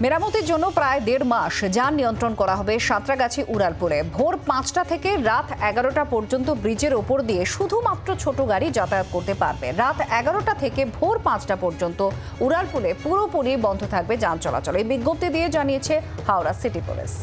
মেরামতির জন্য প্রায় 1.5 মাস যান নিয়ন্ত্রণ করা হবে সাঁতরাগাছি উড়ালপুলে। ভোর 5টা থেকে রাত 11টা পর্যন্ত ব্রিজের ওপর দিয়ে শুধুমাত্র ছোট গাড়ি যাতায়াত করতে পারবে। রাত 11টা থেকে ভোর 5টা পর্যন্ত উড়ালপুলে পুরোপুরি বন্ধ থাকবে যান চলাচল। এই বিজ্ঞপ্তি দিয়ে জানিয়েছে হাওড়া সিটি পুলিশ।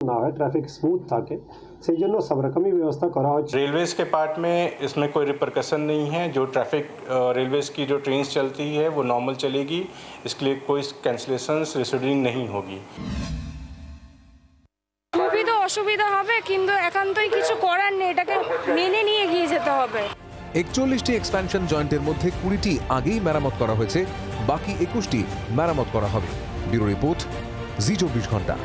না হয় ট্রাফিক স্মুথ থাকে, সেই জন্য সব রকমই ব্যবস্থা করা হচ্ছে। रेलवेज के पार्ट में इसमें कोई रिपरकशन नहीं है। जो ट्रैफिक रेलवेज की जो ट्रेन चलती है वो नॉर्मल चलेगी, इसके लिए कोई कैंसिलेशंस रिशेड्यूलिंग नहीं होगी। খুবই তো অসুবিধা হবে, কিন্তু একান্তই কিছু করার নেই, এটাকে মেনে নিয়ে এগিয়ে যেতে হবে। 41টি এক্সপ্যানশন জয়েন্টের মধ্যে 20টি আগেই মেরামত করা হয়েছে, বাকি 21টি মেরামত করা হবে। ব্যুরো রিপোর্ট, জি 24 ঘন্টা।